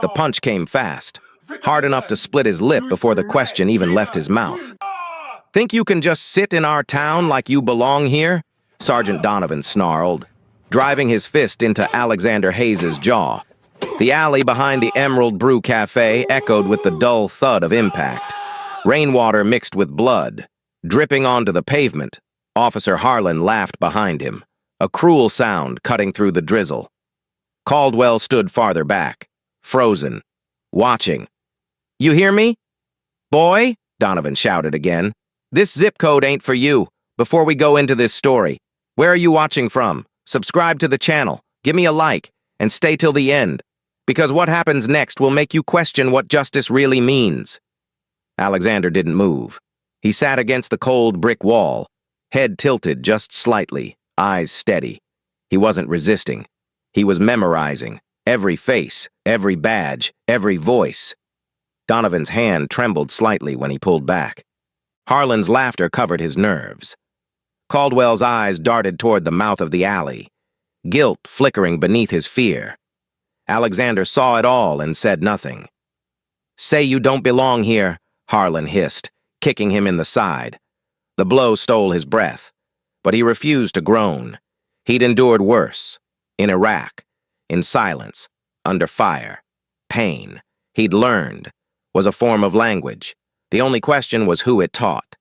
The punch came fast, hard enough to split his lip before the question even left his mouth. "Think you can just sit in our town like you belong here?" Sergeant Donovan snarled, driving his fist into Alexander Hayes' jaw. The alley behind the Emerald Brew Café echoed with the dull thud of impact. Rainwater mixed with blood, dripping onto the pavement. Officer Harlan laughed behind him, a cruel sound cutting through the drizzle. Caldwell stood farther back, frozen, watching. "You hear me? Boy," Donovan shouted again, "this zip code ain't for you. Before we go into this story, where are you watching from? Subscribe to the channel, give me a like, and stay till the end, because what happens next will make you question what justice really means." Alexander didn't move. He sat against the cold brick wall, head tilted just slightly, eyes steady. He wasn't resisting. He was memorizing every face, every badge, every voice. Donovan's hand trembled slightly when he pulled back. Harlan's laughter covered his nerves. Caldwell's eyes darted toward the mouth of the alley, guilt flickering beneath his fear. Alexander saw it all and said nothing. "Say you don't belong here," Harlan hissed, kicking him in the side. The blow stole his breath, but he refused to groan. He'd endured worse. In Iraq, in silence, under fire. Pain, he'd learned, was a form of language. The only question was who it taught.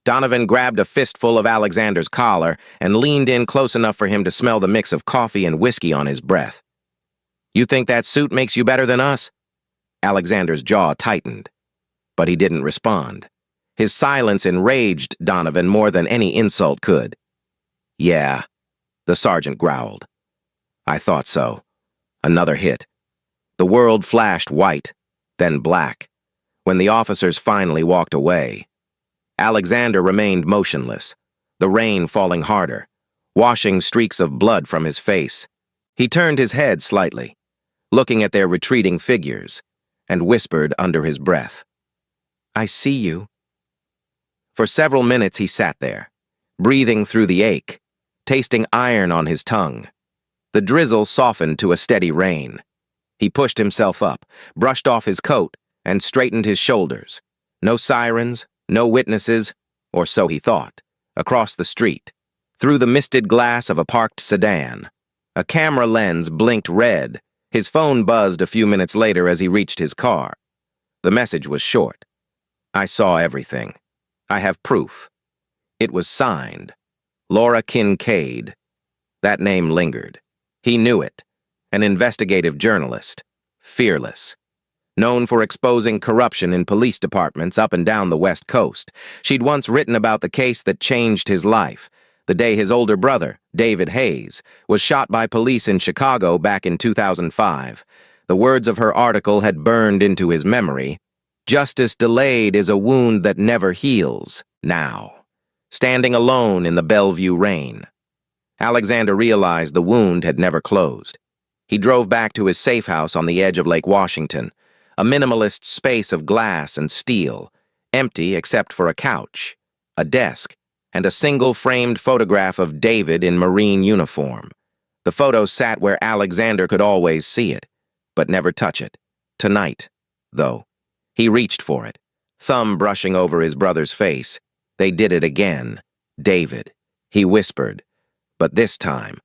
Donovan grabbed a fistful of Alexander's collar and leaned in close enough for him to smell the mix of coffee and whiskey on his breath. "You think that suit makes you better than us?" Alexander's jaw tightened, but he didn't respond. His silence enraged Donovan more than any insult could. "Yeah," the sergeant growled. "I thought so." Another hit. The world flashed white, then black, when the officers finally walked away. Alexander remained motionless, the rain falling harder, washing streaks of blood from his face. He turned his head slightly, looking at their retreating figures, and whispered under his breath, "I see you." For several minutes he sat there, breathing through the ache, tasting iron on his tongue. The drizzle softened to a steady rain. He pushed himself up, brushed off his coat, and straightened his shoulders. No sirens, no witnesses, or so he thought. Across the street, through the misted glass of a parked sedan, a camera lens blinked red. His phone buzzed a few minutes later as he reached his car. The message was short. "I saw everything. I have proof." It was signed. Laura Kincaid. That name lingered. He knew it. An investigative journalist. Fearless. Known for exposing corruption in police departments up and down the West Coast. She'd once written about the case that changed his life, the day his older brother, David Hayes, was shot by police in Chicago back in 2005. The words of her article had burned into his memory. "Justice delayed is a wound that never heals." Now, standing alone in the Bellevue rain, Alexander realized the wound had never closed. He drove back to his safe house on the edge of Lake Washington, a minimalist space of glass and steel, empty except for a couch, a desk, and a single framed photograph of David in Marine uniform. The photo sat where Alexander could always see it, but never touch it. Tonight, though, he reached for it, thumb brushing over his brother's face. They did it again. "David," he whispered. But this time,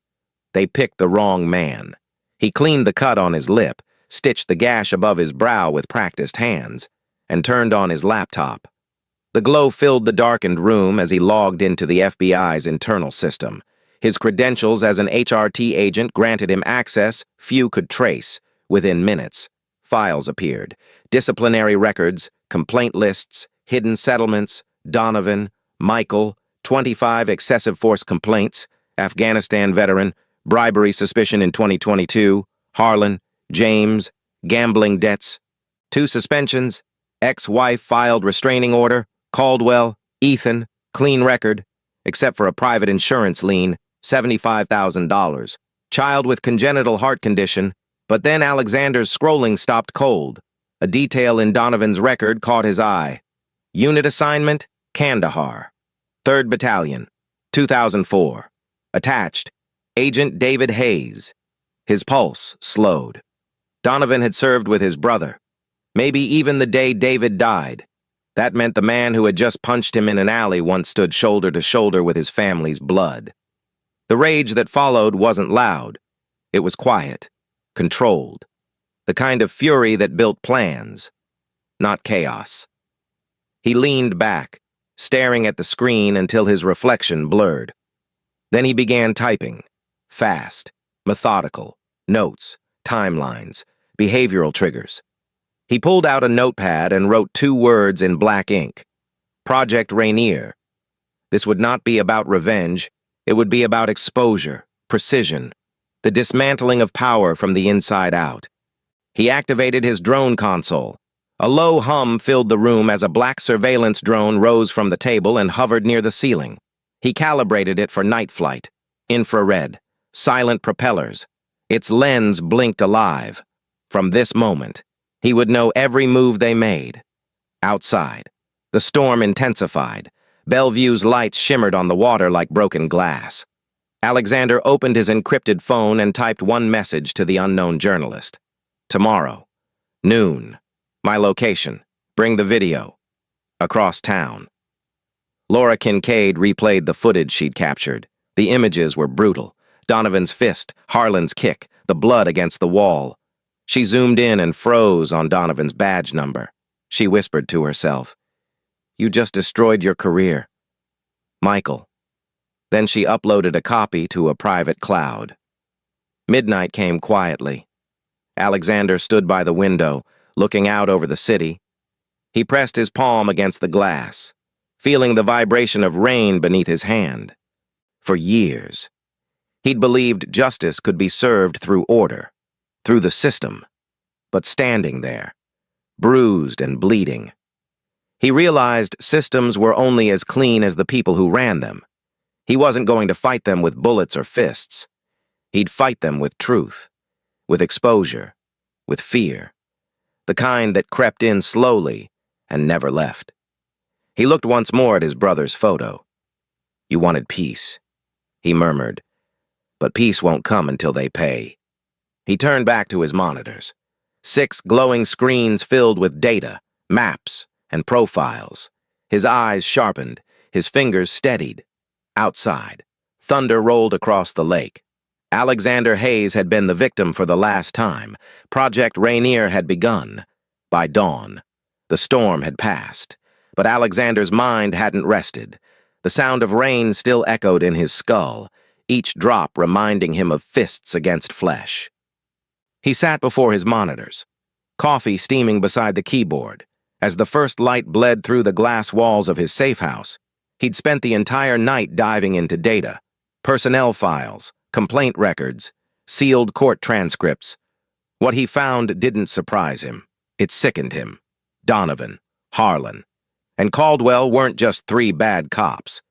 they picked the wrong man. He cleaned the cut on his lip, stitched the gash above his brow with practiced hands, and turned on his laptop. The glow filled the darkened room as he logged into the FBI's internal system. His credentials as an HRT agent granted him access few could trace. Within minutes, files appeared. Disciplinary records, complaint lists, hidden settlements, Donovan, Michael, 25 excessive force complaints, Afghanistan veteran, bribery suspicion in 2022, Harlan, James, gambling debts, 2 suspensions, ex-wife filed restraining order, Caldwell, Ethan, clean record, except for a private insurance lien, $75,000, child with congenital heart condition. But then Alexander's scrolling stopped cold. A detail in Donovan's record caught his eye. Unit assignment, Kandahar. 3rd Battalion, 2004. Attached, Agent David Hayes. His pulse slowed. Donovan had served with his brother. Maybe even the day David died. That meant the man who had just punched him in an alley once stood shoulder to shoulder with his family's blood. The rage that followed wasn't loud. It was quiet, controlled. The kind of fury that built plans, not chaos. He leaned back, staring at the screen until his reflection blurred. Then he began typing, fast, methodical, notes, timelines, behavioral triggers. He pulled out a notepad and wrote 2 words in black ink. Project Rainier. This would not be about revenge. It would be about exposure, precision, the dismantling of power from the inside out. He activated his drone console. A low hum filled the room as a black surveillance drone rose from the table and hovered near the ceiling. He calibrated it for night flight. Infrared, silent propellers. Its lens blinked alive. From this moment, he would know every move they made. Outside, the storm intensified. Bellevue's lights shimmered on the water like broken glass. Alexander opened his encrypted phone and typed one message to the unknown journalist. Tomorrow, noon. My location. Bring the video. Across town. Laura Kincaid replayed the footage she'd captured. The images were brutal. Donovan's fist, Harlan's kick, the blood against the wall. She zoomed in and froze on Donovan's badge number. She whispered to herself, "You just destroyed your career. Michael." Then she uploaded a copy to a private cloud. Midnight came quietly. Alexander stood by the window, looking out over the city. He pressed his palm against the glass, feeling the vibration of rain beneath his hand. For years, he'd believed justice could be served through order, through the system, but standing there, bruised and bleeding. He realized systems were only as clean as the people who ran them. He wasn't going to fight them with bullets or fists. He'd fight them with truth, with exposure, with fear, the kind that crept in slowly and never left. He looked once more at his brother's photo. "You wanted peace," he murmured, "but peace won't come until they pay." He turned back to his monitors. 6 glowing screens filled with data, maps, and profiles. His eyes sharpened, his fingers steadied. Outside, thunder rolled across the lake. Alexander Hayes had been the victim for the last time. Project Rainier had begun. By dawn, the storm had passed, but Alexander's mind hadn't rested. The sound of rain still echoed in his skull, each drop reminding him of fists against flesh. He sat before his monitors, coffee steaming beside the keyboard. As the first light bled through the glass walls of his safe house, he'd spent the entire night diving into data, personnel files, complaint records, sealed court transcripts. What he found didn't surprise him. It sickened him. Donovan, Harlan, and Caldwell weren't just 3 bad cops.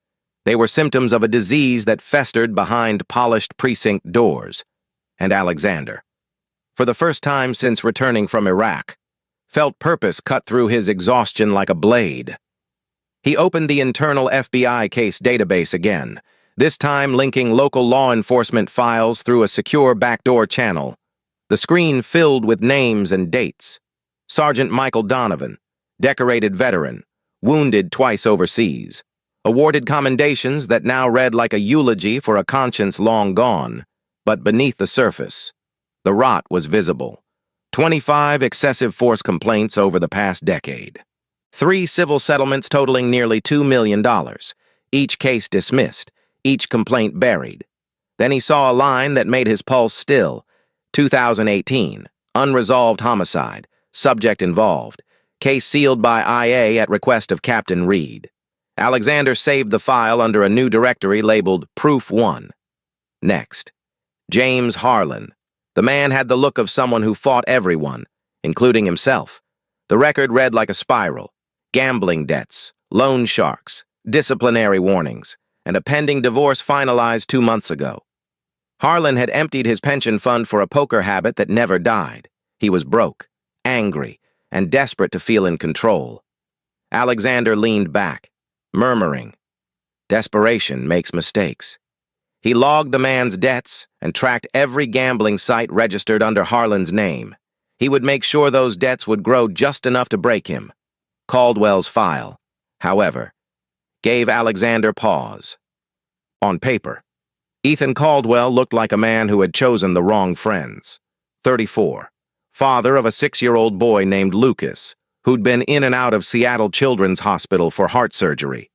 They were symptoms of a disease that festered behind polished precinct doors. And Alexander, for the first time since returning from Iraq, felt purpose cut through his exhaustion like a blade. He opened the internal FBI case database again, this time linking local law enforcement files through a secure backdoor channel. The screen filled with names and dates. Sergeant Michael Donovan, decorated veteran, wounded twice overseas, awarded commendations that now read like a eulogy for a conscience long gone. But beneath the surface, the rot was visible. 25 excessive force complaints over the past decade. 3 civil settlements totaling nearly $2 million. Each case dismissed, each complaint buried. Then he saw a line that made his pulse still. 2018, unresolved homicide, subject involved, case sealed by IA at request of Captain Reed. Alexander saved the file under a new directory labeled Proof 1. Next, James Harlan. The man had the look of someone who fought everyone, including himself. The record read like a spiral. Gambling debts, loan sharks, disciplinary warnings, and a pending divorce finalized 2 months ago. Harlan had emptied his pension fund for a poker habit that never died. He was broke, angry, and desperate to feel in control. Alexander leaned back, murmuring, "Desperation makes mistakes." He logged the man's debts and tracked every gambling site registered under Harlan's name. He would make sure those debts would grow just enough to break him. Caldwell's file, however, gave Alexander pause. On paper, Ethan Caldwell looked like a man who had chosen the wrong friends. 34, father of a 6-year-old boy named Lucas, who'd been in and out of Seattle Children's Hospital for heart surgery.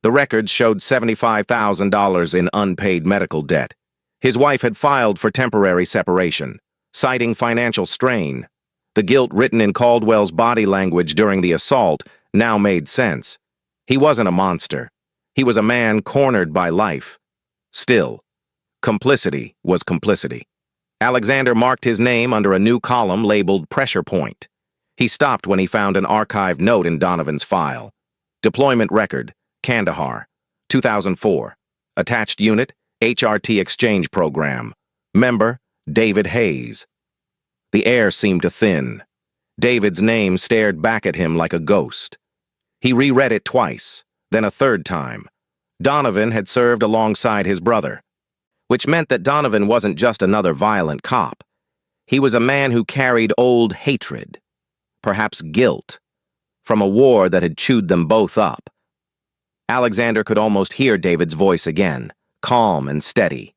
The records showed $75,000 in unpaid medical debt. His wife had filed for temporary separation, citing financial strain. The guilt written in Caldwell's body language during the assault now made sense. He wasn't a monster. He was a man cornered by life. Still, complicity was complicity. Alexander marked his name under a new column labeled Pressure Point. He stopped when he found an archived note in Donovan's file. Deployment record, Kandahar, 2004. Attached unit, HRT Exchange Program. Member, David Hayes. The air seemed to thin. David's name stared back at him like a ghost. He reread it twice, then a third time. Donovan had served alongside his brother, which meant that Donovan wasn't just another violent cop. He was a man who carried old hatred, perhaps guilt, from a war that had chewed them both up. Alexander could almost hear David's voice again, calm and steady.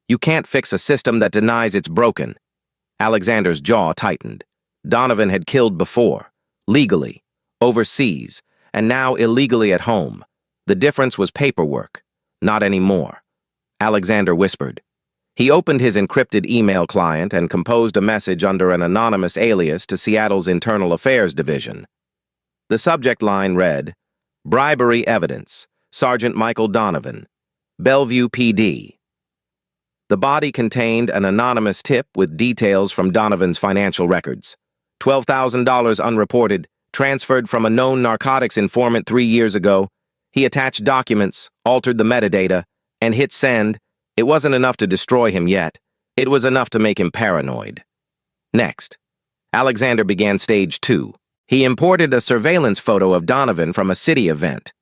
You can't fix a system that denies it's broken. Alexander's jaw tightened. Donovan had killed before, legally, overseas, and now illegally at home. The difference was paperwork, not anymore. Alexander whispered. He opened his encrypted email client and composed a message under an anonymous alias to Seattle's Internal Affairs Division. The subject line read, "Bribery Evidence, Sergeant Michael Donovan, Bellevue PD." The body contained an anonymous tip with details from Donovan's financial records. $12,000 unreported, transferred from a known narcotics informant 3 years ago. He attached documents, altered the metadata, and hit send. It wasn't enough to destroy him yet. It was enough to make him paranoid. Next, Alexander began stage 2. He imported a surveillance photo of Donovan from a city event,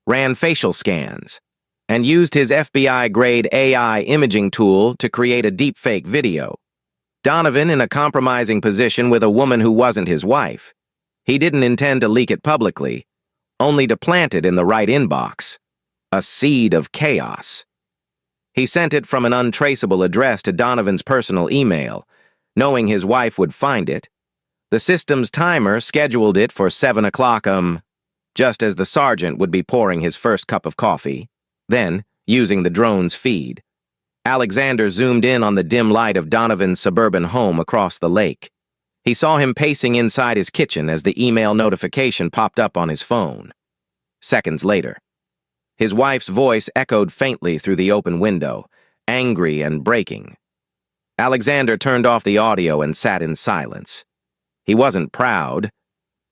ran facial scans, and used his FBI-grade AI imaging tool to create a deepfake video. Donovan in a compromising position with a woman who wasn't his wife. He didn't intend to leak it publicly, only to plant it in the right inbox. A seed of chaos. He sent it from an untraceable address to Donovan's personal email, knowing his wife would find it. The system's timer scheduled it for 7 o'clock, just as the sergeant would be pouring his first cup of coffee. Then, using the drone's feed, Alexander zoomed in on the dim light of Donovan's suburban home across the lake. He saw him pacing inside his kitchen as the email notification popped up on his phone. Seconds later, his wife's voice echoed faintly through the open window, angry and breaking. Alexander turned off the audio and sat in silence. He wasn't proud,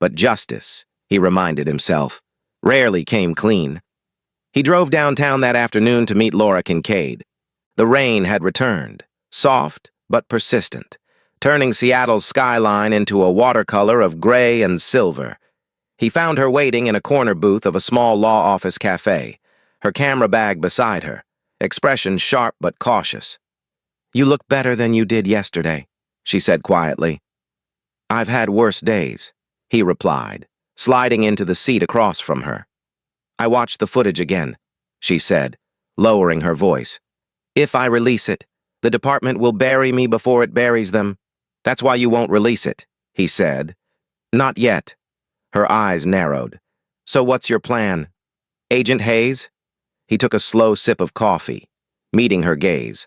but justice, he reminded himself, rarely came clean. He drove downtown that afternoon to meet Laura Kincaid. The rain had returned, soft but persistent, turning Seattle's skyline into a watercolor of gray and silver. He found her waiting in a corner booth of a small law office cafe, her camera bag beside her, expression sharp but cautious. "You look better than you did yesterday," she said quietly. "I've had worse days," he replied, sliding into the seat across from her. "I watched the footage again," she said, lowering her voice. "If I release it, the department will bury me before it buries them. That's why you won't release it," he said. "Not yet." Her eyes narrowed. "So what's your plan? Agent Hayes?" He took a slow sip of coffee, meeting her gaze.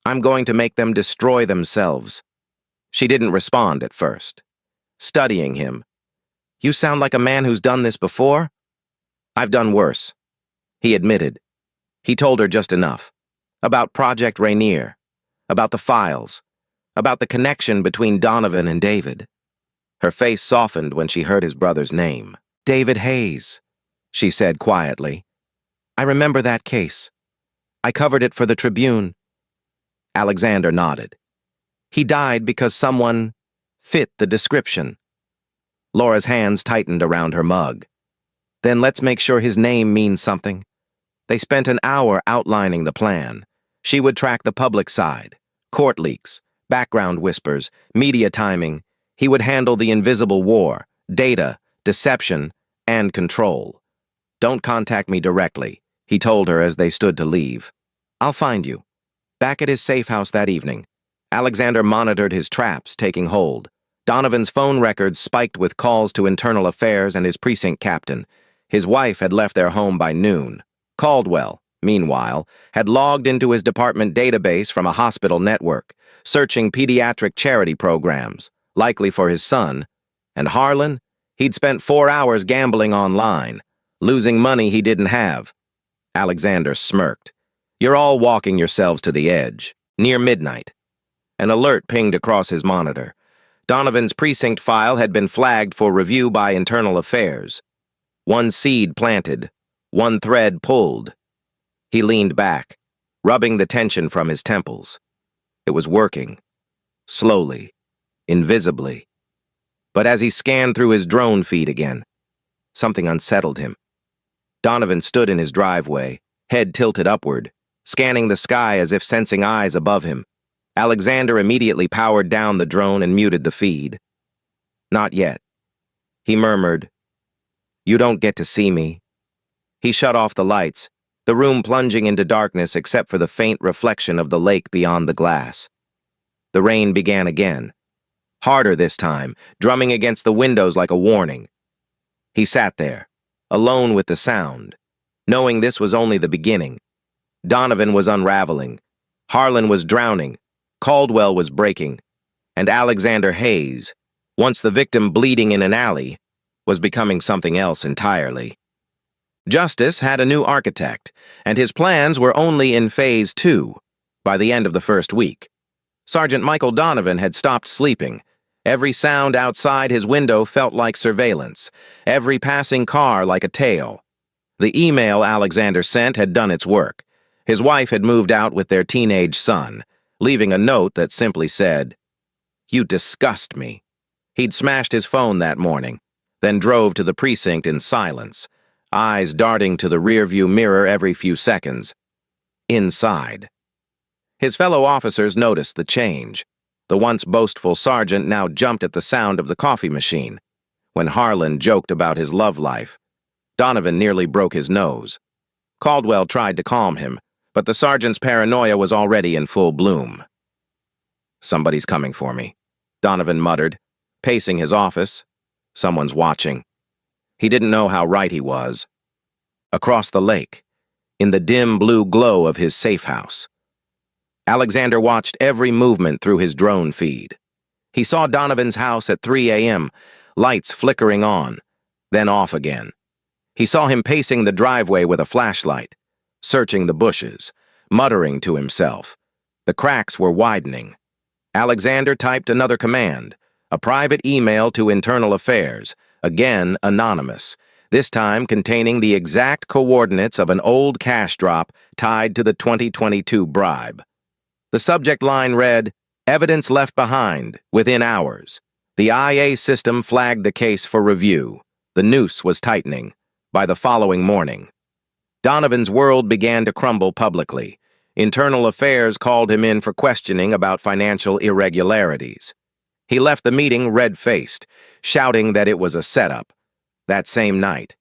"I'm going to make them destroy themselves." She didn't respond at first. Studying him. "You sound like a man who's done this before?" "I've done worse," he admitted. He told her just enough. About Project Rainier, about the files, about the connection between Donovan and David. Her face softened when she heard his brother's name. "David Hayes," she said quietly. "I remember that case. I covered it for the Tribune." Alexander nodded. "He died because someone fit the description." Laura's hands tightened around her mug. "Then let's make sure his name means something." They spent an hour outlining the plan. She would track the public side, court leaks, background whispers, media timing. He would handle the invisible war, data, deception, and control. "Don't contact me directly," he told her as they stood to leave. "I'll find you." Back at his safe house that evening, Alexander monitored his traps taking hold. Donovan's phone records spiked with calls to internal affairs and his precinct captain. His wife had left their home by noon. Caldwell, meanwhile, had logged into his department database from a hospital network, searching pediatric charity programs, likely for his son. And Harlan? He'd spent 4 hours gambling online, losing money he didn't have. Alexander smirked. "You're all walking yourselves to the edge." Near midnight, an alert pinged across his monitor. Donovan's precinct file had been flagged for review by Internal Affairs. One seed planted, one thread pulled. He leaned back, rubbing the tension from his temples. It was working. Slowly, invisibly. But as he scanned through his drone feed again, something unsettled him. Donovan stood in his driveway, head tilted upward, scanning the sky as if sensing eyes above him. Alexander immediately powered down the drone and muted the feed. "Not yet." He murmured, "You don't get to see me." He shut off the lights, the room plunging into darkness except for the faint reflection of the lake beyond the glass. The rain began again, harder this time, drumming against the windows like a warning. He sat there, alone with the sound, knowing this was only the beginning. Donovan was unraveling, Harlan was drowning, Caldwell was breaking, and Alexander Hayes, once the victim bleeding in an alley, was becoming something else entirely. Justice had a new architect, and his plans were only in phase 2, by the end of the first week. Sergeant Michael Donovan had stopped sleeping. Every sound outside his window felt like surveillance, every passing car like a tail. The email Alexander sent had done its work. His wife had moved out with their teenage son, leaving a note that simply said, "You disgust me." He'd smashed his phone that morning, then drove to the precinct in silence, eyes darting to the rearview mirror every few seconds. Inside. His fellow officers noticed the change. The once boastful sergeant now jumped at the sound of the coffee machine. When Harlan joked about his love life, Donovan nearly broke his nose. Caldwell tried to calm him, but the sergeant's paranoia was already in full bloom. "Somebody's coming for me," Donovan muttered, pacing his office. Someone's watching. He didn't know how right he was. Across the lake, in the dim blue glow of his safe house, Alexander watched every movement through his drone feed. He saw Donovan's house at 3 a.m., lights flickering on, then off again. He saw him pacing the driveway with a flashlight, searching the bushes, muttering to himself. The cracks were widening. Alexander typed another command, a private email to Internal Affairs, again anonymous, this time containing the exact coordinates of an old cash drop tied to the 2022 bribe. The subject line read, "Evidence left behind, within hours." The IA system flagged the case for review. The noose was tightening. By the following morning, Donovan's world began to crumble publicly. Internal Affairs called him in for questioning about financial irregularities. He left the meeting red-faced, shouting that it was a setup. That same night,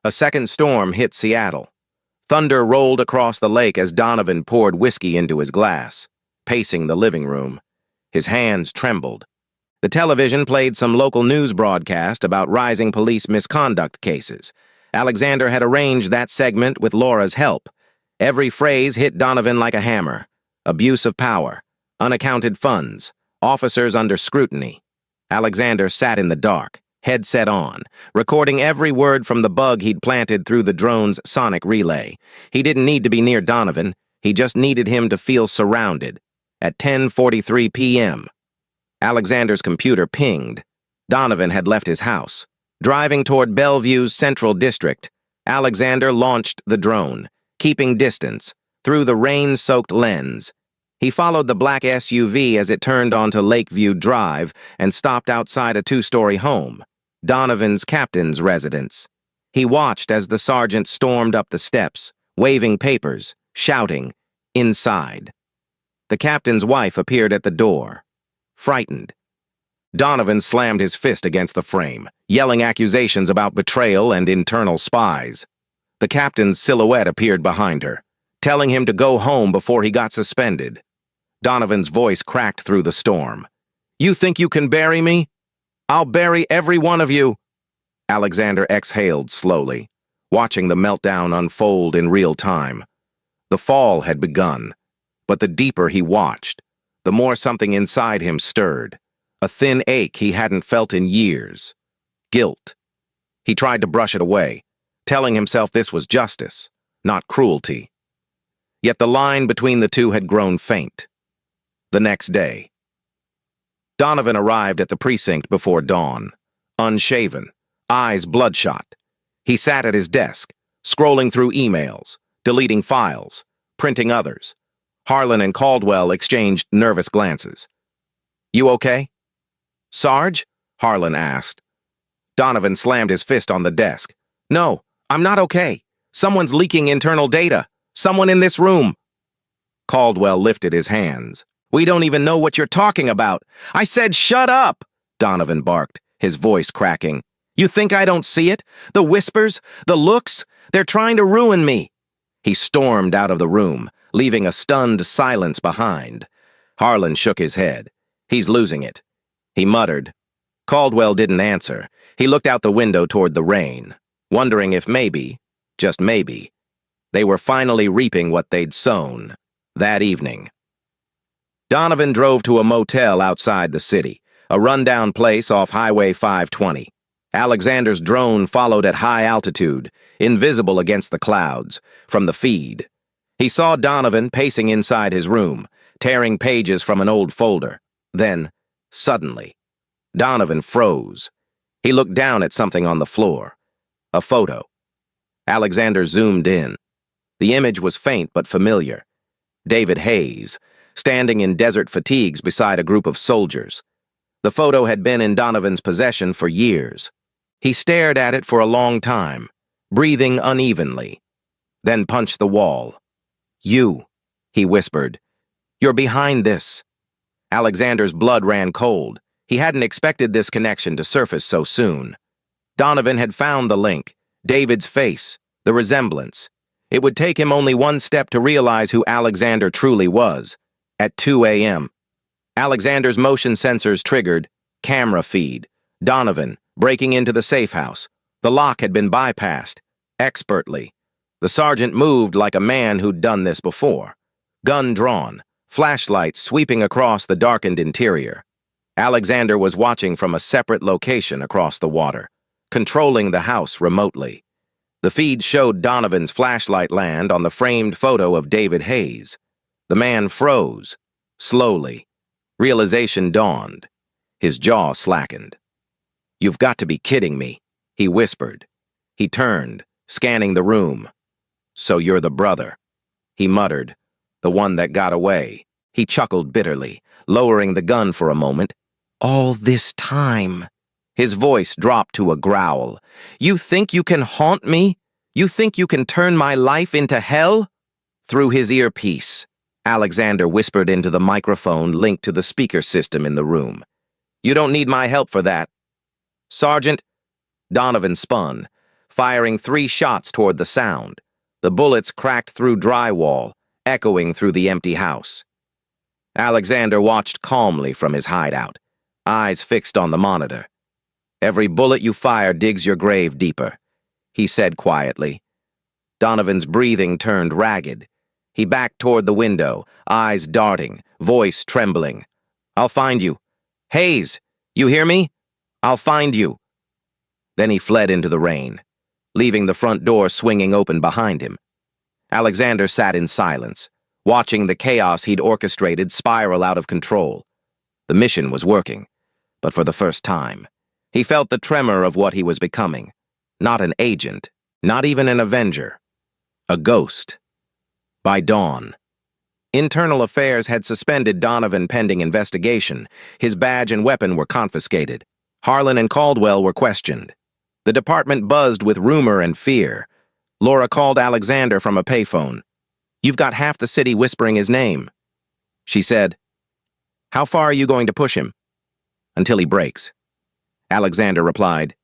a second storm hit Seattle. Thunder rolled across the lake as Donovan poured whiskey into his glass, pacing the living room. His hands trembled. The television played some local news broadcast about rising police misconduct cases. Alexander had arranged that segment with Laura's help. Every phrase hit Donovan like a hammer. Abuse of power, unaccounted funds, officers under scrutiny. Alexander sat in the dark, headset on, recording every word from the bug he'd planted through the drone's sonic relay. He didn't need to be near Donovan. He just needed him to feel surrounded. At 10:43 p.m., Alexander's computer pinged. Donovan had left his house. Driving toward Bellevue's central district, Alexander launched the drone, keeping distance, through the rain-soaked lens. He followed the black SUV as it turned onto Lakeview Drive and stopped outside a 2-story home, Donovan's captain's residence. He watched as the sergeant stormed up the steps, waving papers, shouting, "Inside." The captain's wife appeared at the door, frightened. Donovan slammed his fist against the frame, yelling accusations about betrayal and internal spies. The captain's silhouette appeared behind her, telling him to go home before he got suspended. Donovan's voice cracked through the storm. "You think you can bury me? I'll bury every one of you." Alexander exhaled slowly, watching the meltdown unfold in real time. The fall had begun, but the deeper he watched, the more something inside him stirred, a thin ache he hadn't felt in years. Guilt. He tried to brush it away, telling himself this was justice, not cruelty. Yet the line between the two had grown faint. The next day, Donovan arrived at the precinct before dawn, unshaven, eyes bloodshot. He sat at his desk, scrolling through emails, deleting files, printing others. Harlan and Caldwell exchanged nervous glances. "You okay?" "Sarge?" Harlan asked. Donovan slammed his fist on the desk. "No, I'm not okay. Someone's leaking internal data. Someone in this room." Caldwell lifted his hands. "We don't even know what you're talking about." "I said shut up!" Donovan barked, his voice cracking. "You think I don't see it? The whispers, the looks, they're trying to ruin me." He stormed out of the room, leaving a stunned silence behind. Harlan shook his head. "He's losing it," he muttered. Caldwell didn't answer. He looked out the window toward the rain, wondering if maybe, just maybe, they were finally reaping what they'd sown that evening. Donovan drove to a motel outside the city, a rundown place off Highway 520. Alexander's drone followed at high altitude, invisible against the clouds, from the feed. He saw Donovan pacing inside his room, tearing pages from an old folder. Then, suddenly, Donovan froze. He looked down at something on the floor. A photo. Alexander zoomed in. The image was faint but familiar. David Hayes, standing in desert fatigues beside a group of soldiers. The photo had been in Donovan's possession for years. He stared at it for a long time, breathing unevenly, then punched the wall. "You," he whispered. "You're behind this." Alexander's blood ran cold. He hadn't expected this connection to surface so soon. Donovan had found the link, David's face, the resemblance. It would take him only one step to realize who Alexander truly was. At 2 a.m., Alexander's motion sensors triggered, camera feed, Donovan breaking into the safe house. The lock had been bypassed, expertly. The sergeant moved like a man who'd done this before. Gun drawn, flashlight sweeping across the darkened interior. Alexander was watching from a separate location across the water, controlling the house remotely. The feed showed Donovan's flashlight land on the framed photo of David Hayes. The man froze, slowly. Realization dawned. His jaw slackened. "You've got to be kidding me," he whispered. He turned, scanning the room. "So you're the brother," he muttered. "The one that got away." He chuckled bitterly, lowering the gun for a moment. "All this time." His voice dropped to a growl. "You think you can haunt me? You think you can turn my life into hell?" Through his earpiece, Alexander whispered into the microphone linked to the speaker system in the room. "You don't need my help for that." "Sergeant." Donovan spun, firing 3 shots toward the sound. The bullets cracked through drywall, echoing through the empty house. Alexander watched calmly from his hideout, eyes fixed on the monitor. "Every bullet you fire digs your grave deeper," he said quietly. Donovan's breathing turned ragged. He backed toward the window, eyes darting, voice trembling. "I'll find you. Hayes, you hear me? I'll find you." Then he fled into the rain, leaving the front door swinging open behind him. Alexander sat in silence, watching the chaos he'd orchestrated spiral out of control. The mission was working, but for the first time, he felt the tremor of what he was becoming. Not an agent, not even an avenger. A ghost. By dawn, Internal Affairs had suspended Donovan pending investigation. His badge and weapon were confiscated. Harlan and Caldwell were questioned. The department buzzed with rumor and fear. Laura called Alexander from a payphone. "You've got half the city whispering his name." She said, "How far are you going to push him?" until he breaks. Alexander replied,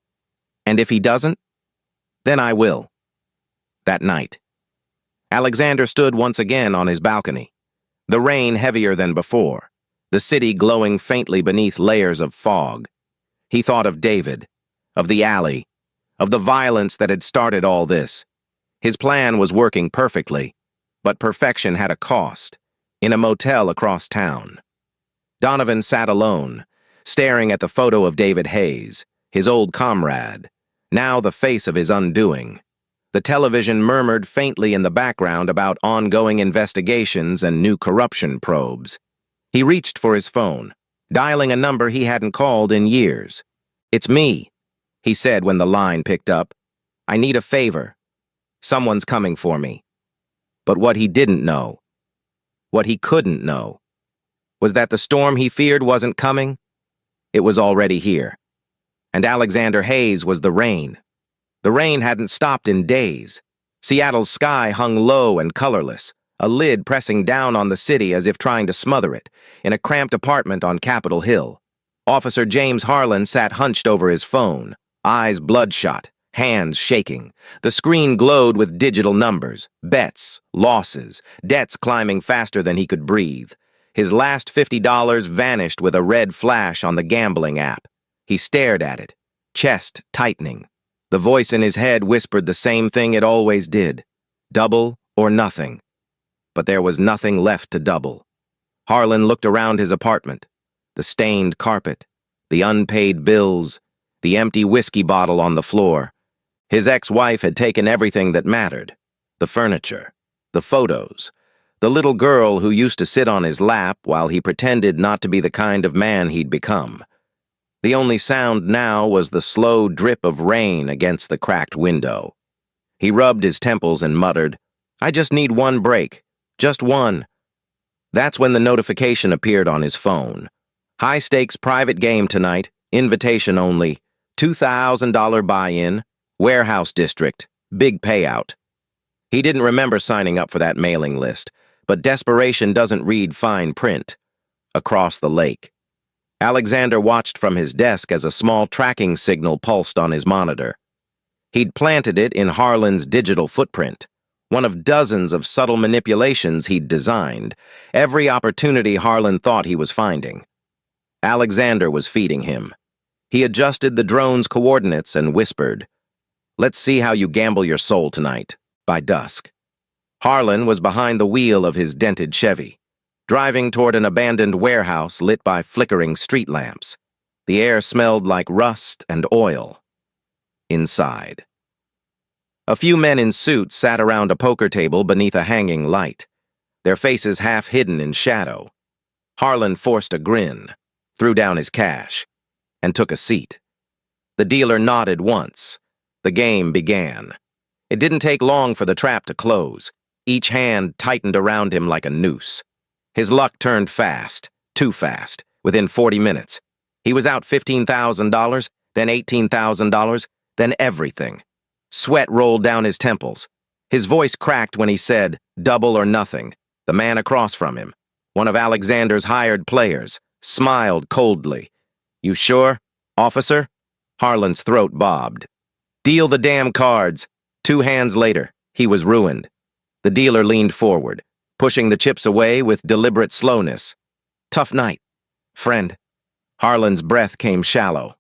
"And if he doesn't, then I will." That night, Alexander stood once again on his balcony, the rain heavier than before, the city glowing faintly beneath layers of fog. He thought of David, of the alley, of the violence that had started all this. His plan was working perfectly, but perfection had a cost, in a motel across town. Donovan sat alone, staring at the photo of David Hayes, his old comrade, now the face of his undoing. The television murmured faintly in the background about ongoing investigations and new corruption probes. He reached for his phone, dialing a number he hadn't called in years. "It's me," he said when the line picked up. "I need a favor. Someone's coming for me." But what he didn't know, what he couldn't know, was that the storm he feared wasn't coming. It was already here. And Alexander Hayes was the rain. The rain hadn't stopped in days. Seattle's sky hung low and colorless, a lid pressing down on the city as if trying to smother it, in a cramped apartment on Capitol Hill. Officer James Harlan sat hunched over his phone, eyes bloodshot, hands shaking. The screen glowed with digital numbers, bets, losses, debts climbing faster than he could breathe. His last $50 vanished with a red flash on the gambling app. He stared at it, chest tightening. The voice in his head whispered the same thing it always did: double or nothing. But there was nothing left to double. Harlan looked around his apartment. The stained carpet, the unpaid bills, the empty whiskey bottle on the floor. His ex-wife had taken everything that mattered: the furniture, the photos, the little girl who used to sit on his lap while he pretended not to be the kind of man he'd become. The only sound now was the slow drip of rain against the cracked window. He rubbed his temples and muttered, "I just need one break. Just one." That's when the notification appeared on his phone. "High-stakes private game tonight, invitation only, $2,000 buy-in, warehouse district, big payout." He didn't remember signing up for that mailing list, but desperation doesn't read fine print. Across the lake, Alexander watched from his desk as a small tracking signal pulsed on his monitor. He'd planted it in Harlan's digital footprint, one of dozens of subtle manipulations he'd designed, every opportunity Harlan thought he was finding. Alexander was feeding him. He adjusted the drone's coordinates and whispered, "Let's see how you gamble your soul tonight, by dusk." Harlan was behind the wheel of his dented Chevy, driving toward an abandoned warehouse lit by flickering street lamps. The air smelled like rust and oil. Inside, a few men in suits sat around a poker table beneath a hanging light, their faces half hidden in shadow. Harlan forced a grin, threw down his cash, and took a seat. The dealer nodded once. The game began. It didn't take long for the trap to close. Each hand tightened around him like a noose. His luck turned fast, too fast, within 40 minutes. He was out $15,000, then $18,000, then everything. Sweat rolled down his temples. His voice cracked when he said, "Double or nothing." The man across from him, one of Alexander's hired players, smiled coldly. "You sure, officer?" Harlan's throat bobbed. "Deal the damn cards." 2 hands later, he was ruined. The dealer leaned forward, pushing the chips away with deliberate slowness. "Tough night, friend." Harlan's breath came shallow.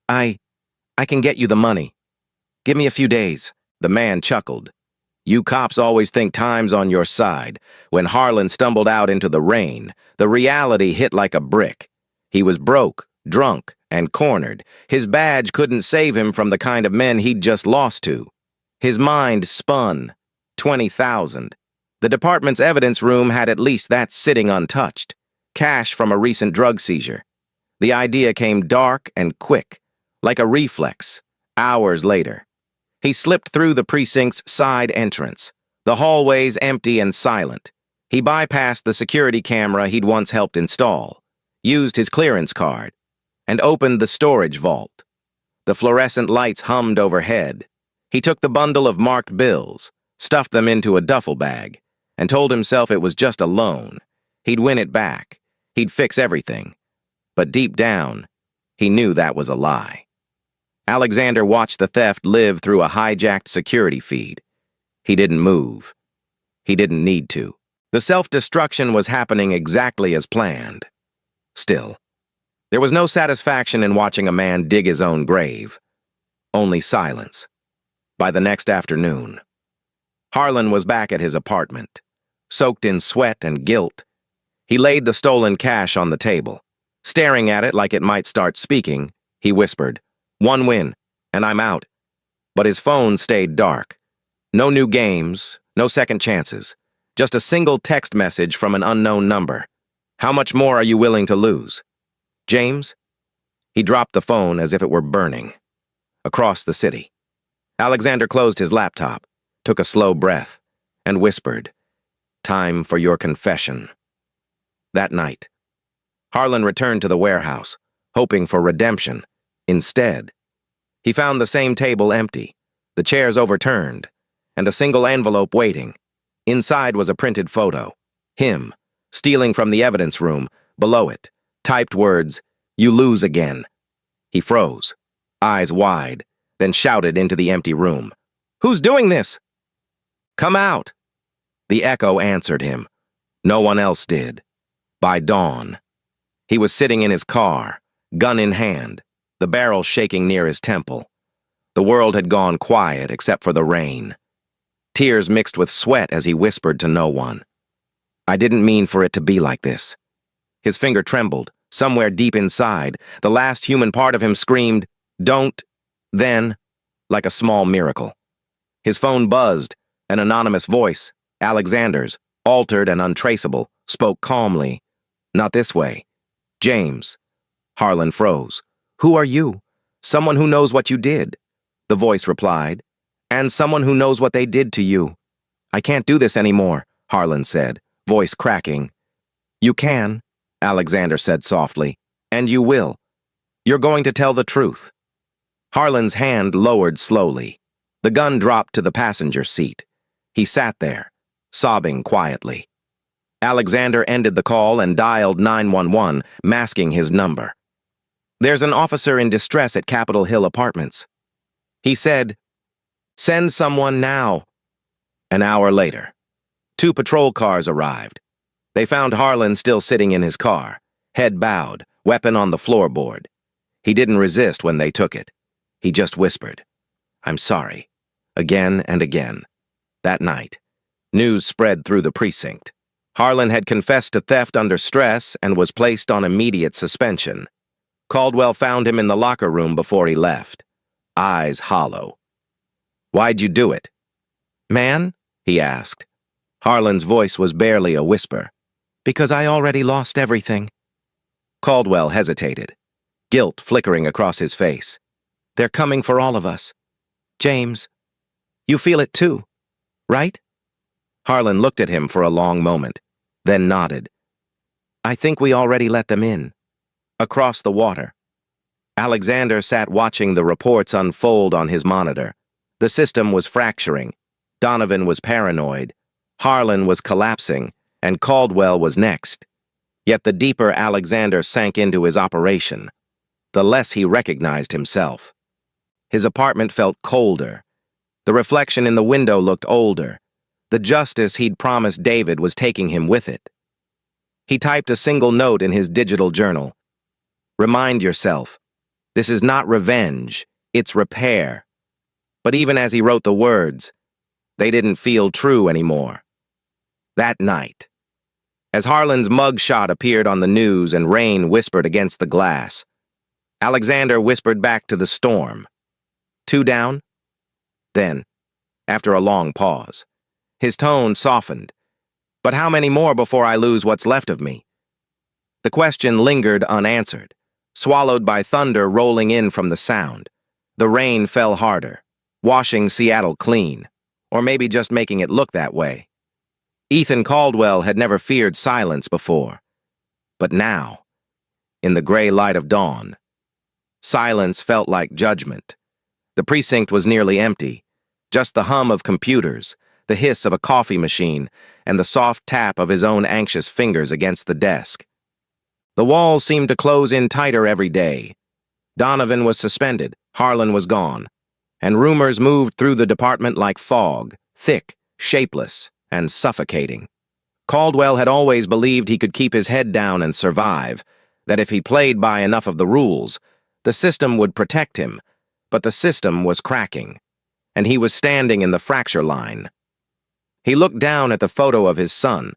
I can get you the money. Give me a few days." The man chuckled. "You cops always think time's on your side." When Harlan stumbled out into the rain, the reality hit like a brick. He was broke, drunk, and cornered. His badge couldn't save him from the kind of men he'd just lost to. His mind spun. 20,000. The department's evidence room had at least that sitting untouched. Cash from a recent drug seizure. The idea came dark and quick, like a reflex. Hours later, he slipped through the precinct's side entrance. The hallways empty and silent. He bypassed the security camera he'd once helped install, used his clearance card, and opened the storage vault. The fluorescent lights hummed overhead. He took the bundle of marked bills, stuffed them into a duffel bag, and told himself it was just a loan. He'd win it back. He'd fix everything. But deep down, He knew that was a lie. Alexander watched the theft live through a hijacked security feed. He didn't move. He didn't need to. The self-destruction was happening exactly as planned. Still, there was no satisfaction in watching a man dig his own grave. Only silence. By the next afternoon, Harlan was back at his apartment. Soaked in sweat and guilt, he laid the stolen cash on the table. Staring at it like it might start speaking, he whispered, "One win, and I'm out." But his phone stayed dark. No new games, no second chances. Just a single text message from an unknown number. "How much more are you willing to lose?" "James?" He dropped the phone as if it were burning. Across the city. Alexander closed his laptop, took a slow breath, and whispered, "Time for your confession." That night, Harlan returned to the warehouse, hoping for redemption. Instead, he found the same table empty, the chairs overturned, and a single envelope waiting. Inside was a printed photo. Him, stealing from the evidence room. Below it, typed words, "You lose again." He froze, eyes wide, then shouted into the empty room, "Who's doing this?" "Come out." The echo answered him. No one else did. By dawn, he was sitting in his car, gun in hand, the barrel shaking near his temple. The world had gone quiet except for the rain. Tears mixed with sweat as he whispered to no one, "I didn't mean for it to be like this." His finger trembled. Somewhere deep inside, the last human part of him screamed, "Don't." Then, like a small miracle, his phone buzzed. An anonymous voice, Alexander's, altered and untraceable, spoke calmly. "Not this way." "James." Harlan froze. "Who are you?" "Someone who knows what you did," the voice replied. "And someone who knows what they did to you." "I can't do this anymore," Harlan said, voice cracking. "You can," Alexander said softly, "and you will. You're going to tell the truth." Harlan's hand lowered slowly. The gun dropped to the passenger seat. He sat there, sobbing quietly. Alexander ended the call and dialed 911, masking his number. "There's an officer in distress at Capitol Hill Apartments." He said, "Send someone now." An hour later, 2 patrol cars arrived. They found Harlan still sitting in his car, head bowed, weapon on the floorboard. He didn't resist when they took it. He just whispered, "I'm sorry," again and again. That night, news spread through the precinct. Harlan had confessed to theft under stress and was placed on immediate suspension. Caldwell found him in the locker room before he left, eyes hollow. "Why'd you do it?" "Man?" he asked. Harlan's voice was barely a whisper. "Because I already lost everything." Caldwell hesitated, guilt flickering across his face. "They're coming for all of us. James, you feel it too, right?" Harlan looked at him for a long moment, then nodded. "I think we already let them in." Across the water, Alexander sat watching the reports unfold on his monitor. The system was fracturing. Donovan was paranoid. Harlan was collapsing, and Caldwell was next. Yet the deeper Alexander sank into his operation, the less he recognized himself. His apartment felt colder. The reflection in the window looked older. The justice he'd promised David was taking him with it. He typed a single note in his digital journal. "Remind yourself, this is not revenge, it's repair." But even as he wrote the words, they didn't feel true anymore. That night, as Harlan's mugshot appeared on the news and rain whispered against the glass, Alexander whispered back to the storm. "2 down?" Then, after a long pause, his tone softened. "But how many more before I lose what's left of me?" The question lingered unanswered, swallowed by thunder rolling in from the sound. The rain fell harder, washing Seattle clean, or maybe just making it look that way. Ethan Caldwell had never feared silence before. But now, in the gray light of dawn, silence felt like judgment. The precinct was nearly empty, just the hum of computers, the hiss of a coffee machine, and the soft tap of his own anxious fingers against the desk. The walls seemed to close in tighter every day, Donovan was suspended, Harlan was gone, and rumors moved through the department like fog, thick, shapeless, and suffocating. Caldwell had always believed he could keep his head down and survive, that if he played by enough of the rules, the system would protect him, but the system was cracking, and he was standing in the fracture line. He looked down at the photo of his son,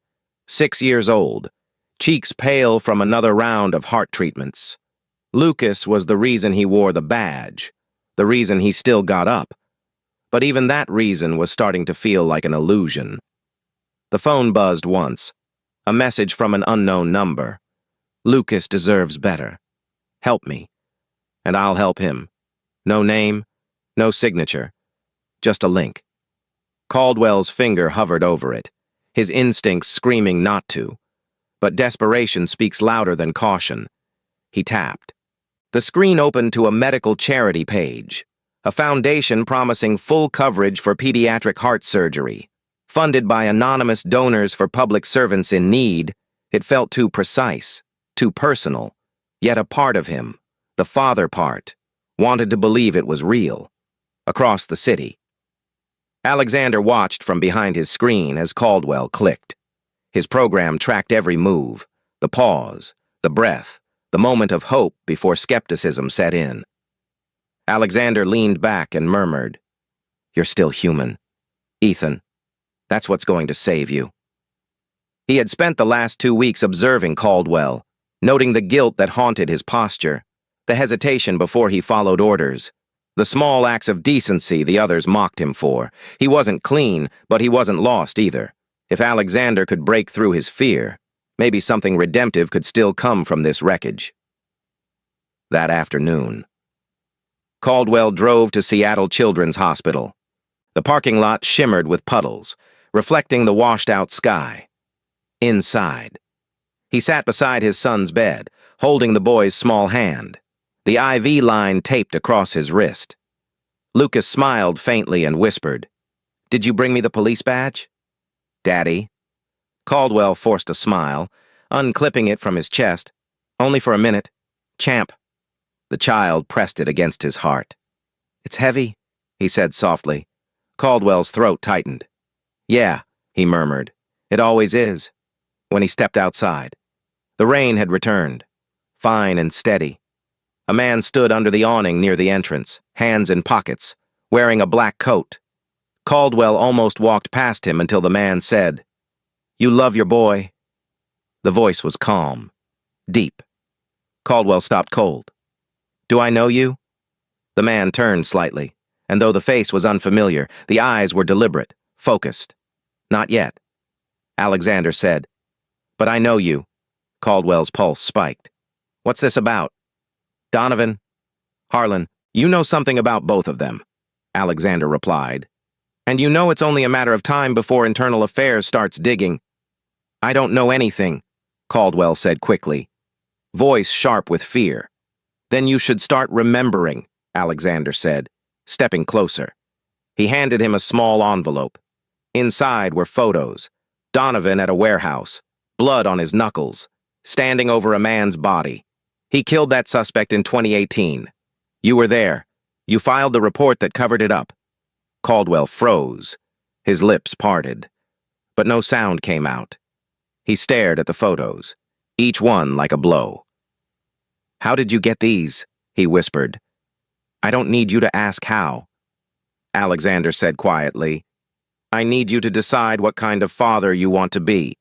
6 years old, cheeks pale from another round of heart treatments. Lucas was the reason he wore the badge, the reason he still got up. But even that reason was starting to feel like an illusion. The phone buzzed once, a message from an unknown number. Lucas deserves better. Help me, and I'll help him. No name, no signature, just a link. Caldwell's finger hovered over it, his instincts screaming not to. But desperation speaks louder than caution. He tapped. The screen opened to a medical charity page, a foundation promising full coverage for pediatric heart surgery. Funded by anonymous donors for public servants in need, it felt too precise, too personal, yet a part of him, the father part, wanted to believe it was real. Across the city. Alexander watched from behind his screen as Caldwell clicked. His program tracked every move, the pause, the breath, the moment of hope before skepticism set in. Alexander leaned back and murmured, "You're still human. Ethan, that's what's going to save you." He had spent the last 2 weeks observing Caldwell, noting the guilt that haunted his posture, the hesitation before he followed orders, the small acts of decency the others mocked him for. He wasn't clean, but he wasn't lost either. If Alexander could break through his fear, maybe something redemptive could still come from this wreckage. That afternoon, Caldwell drove to Seattle Children's Hospital. The parking lot shimmered with puddles, reflecting the washed-out sky. Inside, he sat beside his son's bed, holding the boy's small hand, the IV line taped across his wrist. Lucas smiled faintly and whispered, "Did you bring me the police badge?" "Daddy." Caldwell forced a smile, unclipping it from his chest. "Only for a minute. Champ." The child pressed it against his heart. "It's heavy," he said softly. Caldwell's throat tightened. "Yeah," he murmured. "It always is." When he stepped outside, the rain had returned, fine and steady. A man stood under the awning near the entrance, hands in pockets, wearing a black coat. Caldwell almost walked past him until the man said, "You love your boy." The voice was calm, deep. Caldwell stopped cold. "Do I know you?" The man turned slightly, and though the face was unfamiliar, the eyes were deliberate, focused. "Not yet," Alexander said. "But I know you." Caldwell's pulse spiked. "What's this about?" "Donovan, Harlan, you know something about both of them," Alexander replied. "And you know it's only a matter of time before Internal Affairs starts digging." "I don't know anything," Caldwell said quickly, voice sharp with fear. "Then you should start remembering," Alexander said, stepping closer. He handed him a small envelope. Inside were photos. Donovan at a warehouse, blood on his knuckles, standing over a man's body. He killed that suspect in 2018. You were there. You filed the report that covered it up. Caldwell froze. His lips parted. But no sound came out. He stared at the photos, each one like a blow. "How did you get these?" he whispered. "I don't need you to ask how." Alexander said quietly, "I need you to decide what kind of father you want to be."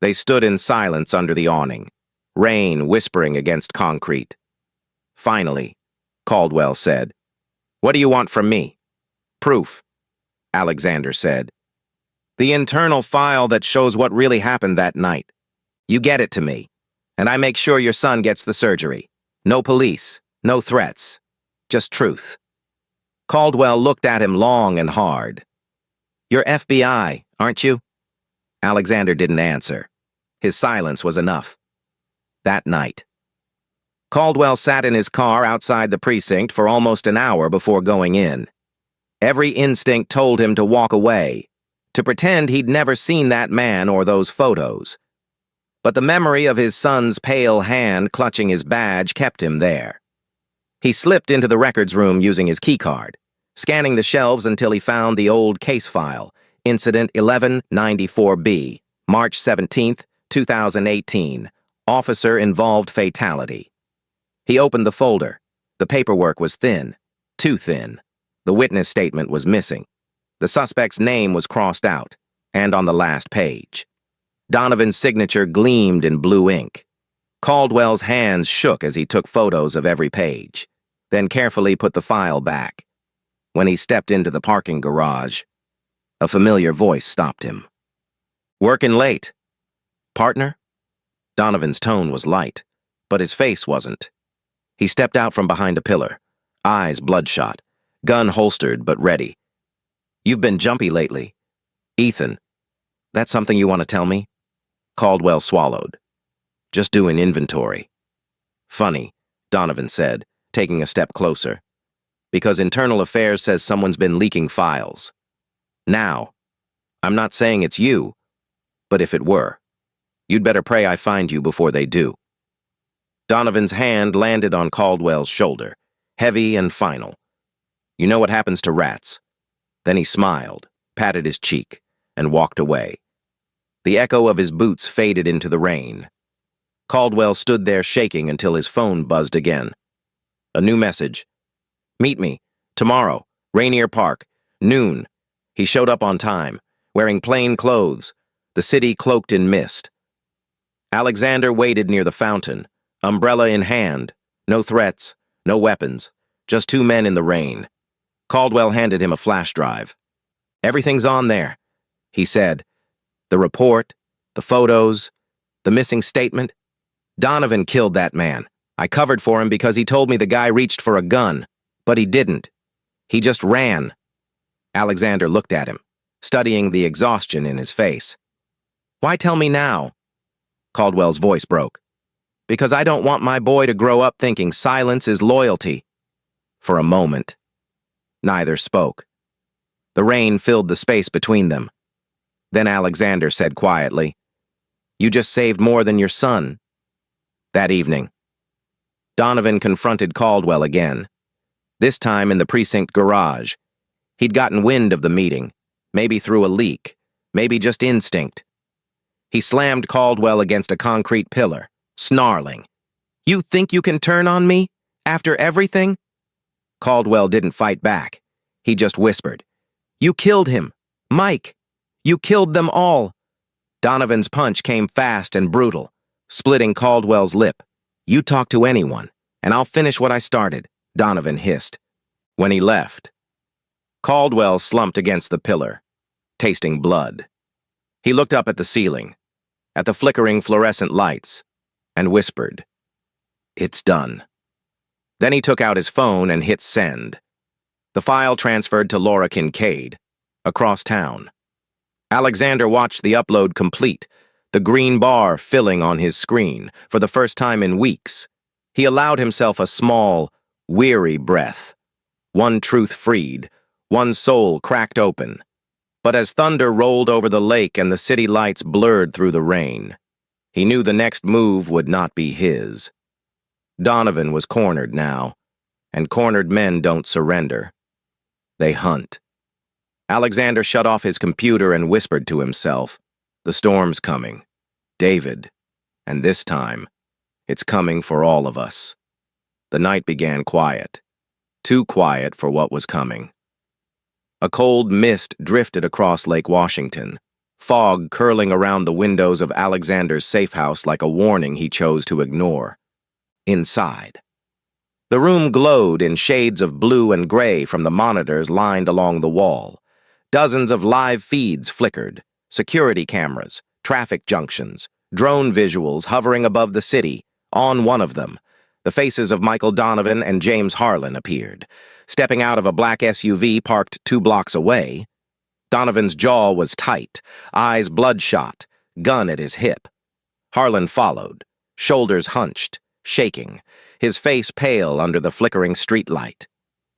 They stood in silence under the awning, rain whispering against concrete. "Finally," Caldwell said, "what do you want from me?" "Proof," Alexander said. "The internal file that shows what really happened that night. You get it to me, and I make sure your son gets the surgery. No police, no threats, just truth." Caldwell looked at him long and hard. "You're FBI, aren't you?" Alexander didn't answer. His silence was enough. That night, Caldwell sat in his car outside the precinct for almost an hour before going in. Every instinct told him to walk away, to pretend he'd never seen that man or those photos. But the memory of his son's pale hand clutching his badge kept him there. He slipped into the records room using his keycard, scanning the shelves until he found the old case file, Incident 1194B, March 17th, 2018, Officer Involved Fatality. He opened the folder. The paperwork was thin, too thin. The witness statement was missing. The suspect's name was crossed out, and on the last page. Donovan's signature gleamed in blue ink. Caldwell's hands shook as he took photos of every page, then carefully put the file back. When he stepped into the parking garage, a familiar voice stopped him. "Working late. Partner?" Donovan's tone was light, but his face wasn't. He stepped out from behind a pillar, eyes bloodshot, gun holstered but ready. "You've been jumpy lately. Ethan, that's something you want to tell me?" Caldwell swallowed. "Just doing inventory." "Funny," Donovan said, taking a step closer. "Because Internal Affairs says someone's been leaking files. Now, I'm not saying it's you, but if it were, you'd better pray I find you before they do." Donovan's hand landed on Caldwell's shoulder, heavy and final. "You know what happens to rats." Then he smiled, patted his cheek, and walked away. The echo of his boots faded into the rain. Caldwell stood there shaking until his phone buzzed again. A new message. "Meet me, tomorrow, Rainier Park, noon." He showed up on time, wearing plain clothes, the city cloaked in mist. Alexander waited near the fountain, umbrella in hand, no threats, no weapons, just two men in the rain. Caldwell handed him a flash drive. "Everything's on there," he said. "The report, the photos, the missing statement. Donovan killed that man. I covered for him because he told me the guy reached for a gun, but he didn't. He just ran." Alexander looked at him, studying the exhaustion in his face. "Why tell me now?" Caldwell's voice broke. "Because I don't want my boy to grow up thinking silence is loyalty." For a moment, neither spoke. The rain filled the space between them. Then Alexander said quietly, "You just saved more than your son." That evening, Donovan confronted Caldwell again, this time in the precinct garage. He'd gotten wind of the meeting, maybe through a leak, maybe just instinct. He slammed Caldwell against a concrete pillar, snarling, "You think you can turn on me? After everything?" Caldwell didn't fight back. He just whispered, "You killed him. Mike. You killed them all." Donovan's punch came fast and brutal, splitting Caldwell's lip. "You talk to anyone, and I'll finish what I started," Donovan hissed. When he left, Caldwell slumped against the pillar, tasting blood. He looked up at the ceiling, at the flickering fluorescent lights, and whispered, "It's done." Then he took out his phone and hit send. The file transferred to Laura Kincaid, across town. Alexander watched the upload complete, the green bar filling on his screen for the first time in weeks. He allowed himself a small, weary breath. One truth freed, one soul cracked open. But as thunder rolled over the lake and the city lights blurred through the rain, he knew the next move would not be his. Donovan was cornered now, and cornered men don't surrender. They hunt. Alexander shut off his computer and whispered to himself, "The storm's coming. David. And this time, it's coming for all of us." The night began quiet. Too quiet for what was coming. A cold mist drifted across Lake Washington, fog curling around the windows of Alexander's safe house like a warning he chose to ignore. Inside, the room glowed in shades of blue and gray from the monitors lined along the wall. Dozens of live feeds flickered, security cameras, traffic junctions, drone visuals hovering above the city. On one of them, the faces of Michael Donovan and James Harlan appeared. Stepping out of a black SUV parked 2 blocks away, Donovan's jaw was tight, eyes bloodshot, gun at his hip. Harlan followed, shoulders hunched, shaking, his face pale under the flickering streetlight.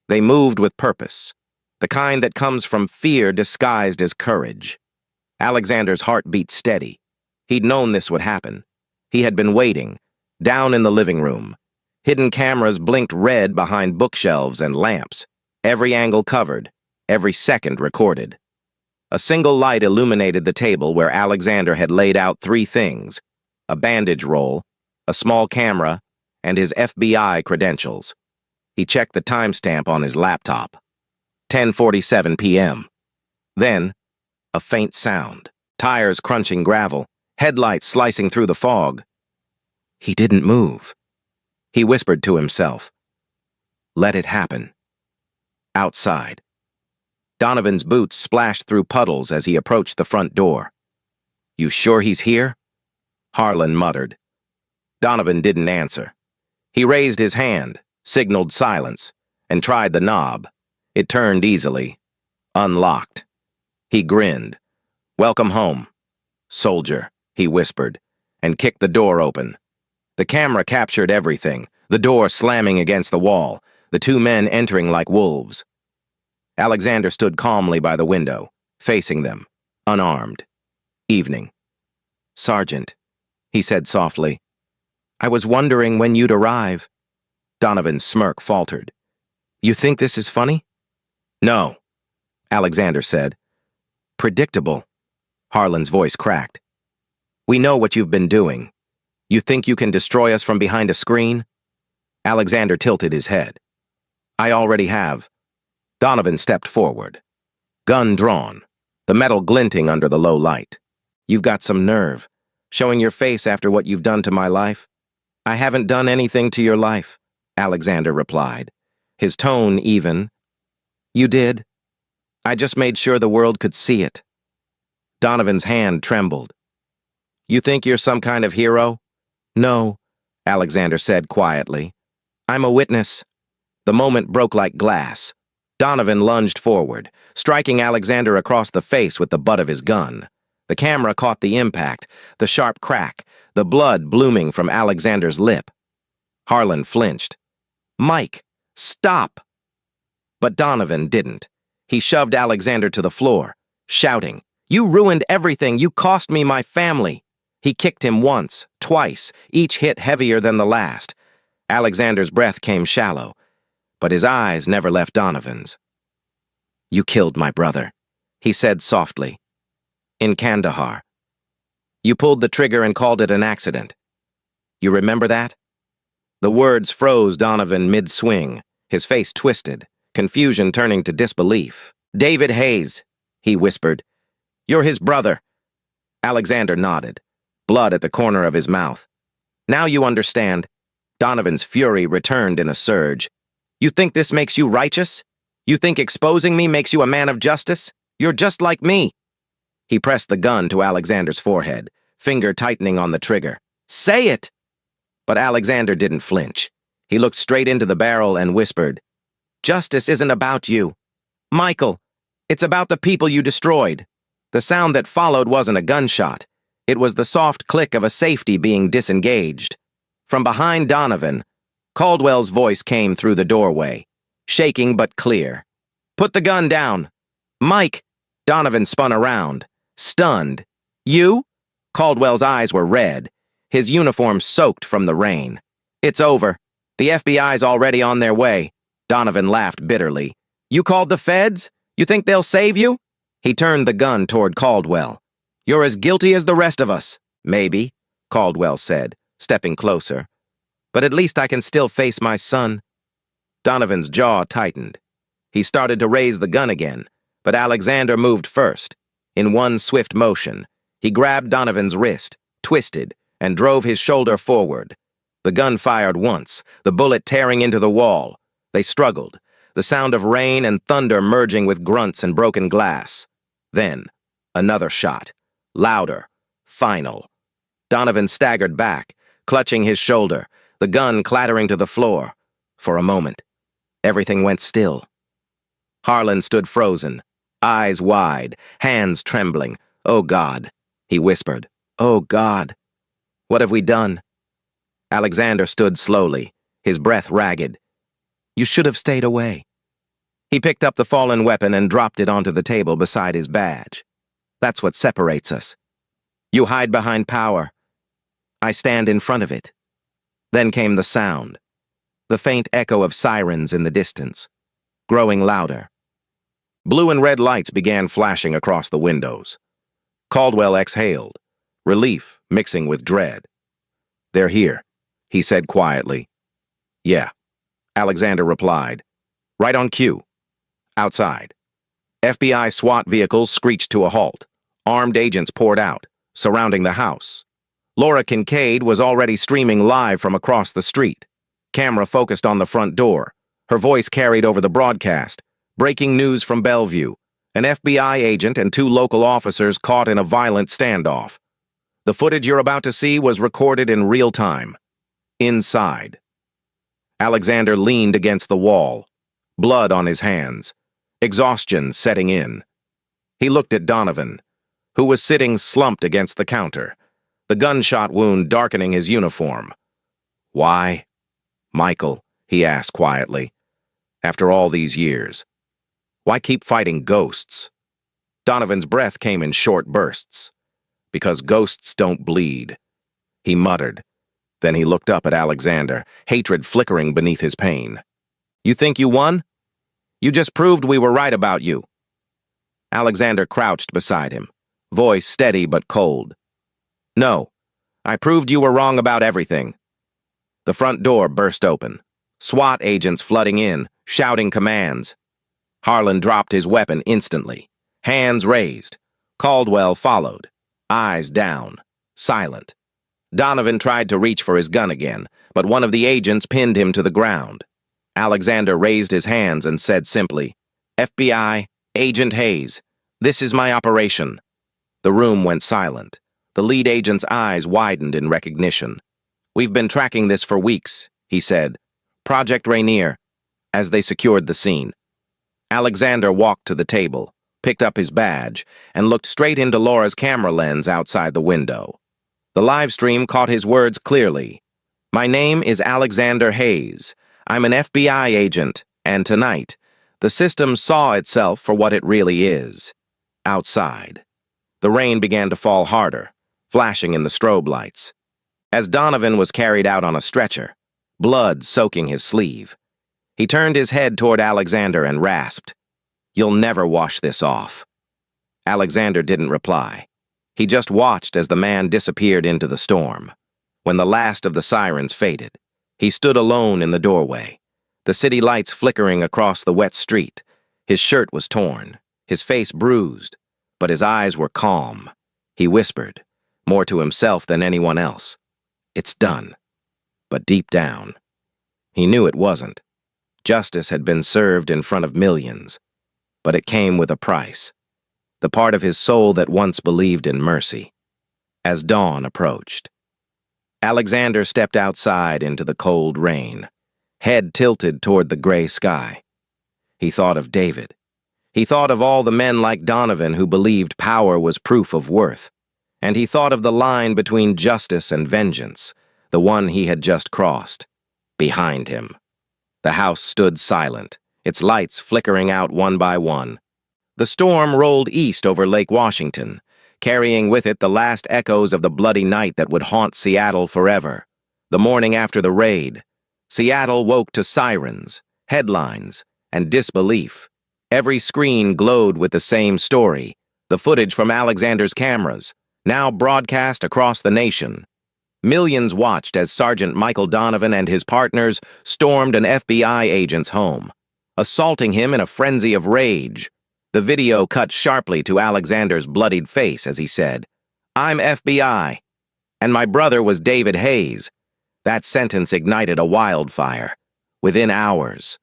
They moved with purpose, the kind that comes from fear disguised as courage. Alexander's heart beat steady. He'd known this would happen. He had been waiting, down in the living room, Hidden cameras blinked red behind bookshelves and lamps, every angle covered, every second recorded. A single light illuminated the table where Alexander had laid out three things: a bandage roll, a small camera, and his FBI credentials. He checked the timestamp on his laptop. 10:47 p.m. Then, a faint sound, tires crunching gravel, headlights slicing through the fog. He didn't move. He whispered to himself. Let it happen. Outside. Donovan's boots splashed through puddles as he approached the front door. You sure he's here? Harlan muttered. Donovan didn't answer. He raised his hand, signaled silence, and tried the knob. It turned easily. Unlocked. He grinned. Welcome home, soldier, he whispered, and kicked the door open. The camera captured everything, the door slamming against the wall, the two men entering like wolves. Alexander stood calmly by the window, facing them, unarmed. Evening. Sergeant, he said softly. I was wondering when you'd arrive. Donovan's smirk faltered. You think this is funny? No, Alexander said. Predictable. Harlan's voice cracked. We know what you've been doing. You think you can destroy us from behind a screen? Alexander tilted his head. I already have. Donovan stepped forward. Gun drawn, the metal glinting under the low light. You've got some nerve, showing your face after what you've done to my life. I haven't done anything to your life, Alexander replied, his tone even. You did. I just made sure the world could see it. Donovan's hand trembled. You think you're some kind of hero? No, Alexander said quietly. I'm a witness. The moment broke like glass. Donovan lunged forward, striking Alexander across the face with the butt of his gun. The camera caught the impact, the sharp crack, the blood blooming from Alexander's lip. Harlan flinched. Mike, stop! But Donovan didn't. He shoved Alexander to the floor, shouting, You ruined everything! You cost me my family! He kicked him once, twice, each hit heavier than the last. Alexander's breath came shallow, but his eyes never left Donovan's. You killed my brother, he said softly. In Kandahar. You pulled the trigger and called it an accident. You remember that? The words froze Donovan mid-swing, his face twisted, confusion turning to disbelief. David Hayes, he whispered. You're his brother. Alexander nodded, blood at the corner of his mouth. Now you understand. Donovan's fury returned in a surge. You think this makes you righteous? You think exposing me makes you a man of justice? You're just like me. He pressed the gun to Alexander's forehead, finger tightening on the trigger. Say it! But Alexander didn't flinch. He looked straight into the barrel and whispered, Justice isn't about you. Michael, it's about the people you destroyed. The sound that followed wasn't a gunshot. It was the soft click of a safety being disengaged. From behind Donovan, Caldwell's voice came through the doorway, shaking but clear. Put the gun down. Mike! Donovan spun around, stunned. You? Caldwell's eyes were red, his uniform soaked from the rain. It's over. The FBI's already on their way. Donovan laughed bitterly. You called the feds? You think they'll save you? He turned the gun toward Caldwell. You're as guilty as the rest of us. Maybe, Caldwell said, stepping closer. But at least I can still face my son. Donovan's jaw tightened. He started to raise the gun again, but Alexander moved first. In one swift motion, he grabbed Donovan's wrist, twisted, and drove his shoulder forward. The gun fired once, the bullet tearing into the wall. They struggled, the sound of rain and thunder merging with grunts and broken glass. Then, another shot, louder, final. Donovan staggered back, clutching his shoulder, the gun clattering to the floor. For a moment, everything went still. Harlan stood frozen, eyes wide, hands trembling. Oh, God, he whispered. Oh, God. What have we done? Alexander stood slowly, his breath ragged. You should have stayed away. He picked up the fallen weapon and dropped it onto the table beside his badge. That's what separates us. You hide behind power. I stand in front of it. Then came the sound. the faint echo of sirens in the distance, growing louder. Blue and red lights began flashing across the windows. Caldwell exhaled, relief mixing with dread. "They're here," he said quietly. "Yeah," Alexander replied. "Right on cue. Outside." FBI SWAT vehicles screeched to a halt. Armed agents poured out, surrounding the house. Laura Kincaid was already streaming live from across the street. Camera focused on the front door. Her voice carried over the broadcast. "Breaking news from Bellevue. An FBI agent and 2 local officers caught in a violent standoff. The footage you're about to see was recorded in real time. Inside." Alexander leaned against the wall, blood on his hands, exhaustion setting in. He looked at Donovan, who was sitting slumped against the counter, the gunshot wound darkening his uniform. "Why, Michael?" he asked quietly. "After all these years, why keep fighting ghosts?" Donovan's breath came in short bursts. "Because ghosts don't bleed," he muttered. Then he looked up at Alexander, hatred flickering beneath his pain. "You think you won? You just proved we were right about you." Alexander crouched beside him, voice steady but cold. "No, I proved you were wrong about everything." The front door burst open. SWAT agents flooding in, shouting commands. Harlan dropped his weapon instantly, hands raised. Caldwell followed, eyes down, silent. Donovan tried to reach for his gun again, but one of the agents pinned him to the ground. Alexander raised his hands and said simply, "FBI, Agent Hayes, this is my operation." The room went silent. The lead agent's eyes widened in recognition. "We've been tracking this for weeks," he said. "Project Rainier," as they secured the scene. Alexander walked to the table, picked up his badge, and looked straight into Laura's camera lens outside the window. The live stream caught his words clearly. "My name is Alexander Hayes. I'm an FBI agent, and tonight, the system saw itself for what it really is. Outside." The rain began to fall harder, flashing in the strobe lights. As Donovan was carried out on a stretcher, blood soaking his sleeve, he turned his head toward Alexander and rasped, "You'll never wash this off." Alexander didn't reply. He just watched as the man disappeared into the storm. When the last of the sirens faded, he stood alone in the doorway, the city lights flickering across the wet street. His shirt was torn, his face bruised, but his eyes were calm. He whispered, more to himself than anyone else, "It's done." But deep down, he knew it wasn't. Justice had been served in front of millions, but it came with a price. The part of his soul that once believed in mercy. As dawn approached, Alexander stepped outside into the cold rain, head tilted toward the gray sky. He thought of David. He thought of all the men like Donovan who believed power was proof of worth. And he thought of the line between justice and vengeance, the one he had just crossed. Behind him, the house stood silent, its lights flickering out one by one. The storm rolled east over Lake Washington, carrying with it the last echoes of the bloody night that would haunt Seattle forever. The morning after the raid, Seattle woke to sirens, headlines, and disbelief. Every screen glowed with the same story, the footage from Alexander's cameras, now broadcast across the nation. Millions watched as Sergeant Michael Donovan and his partners stormed an FBI agent's home, assaulting him in a frenzy of rage. The video cut sharply to Alexander's bloodied face as he said, "I'm FBI, and my brother was David Hayes." That sentence ignited a wildfire. Within hours,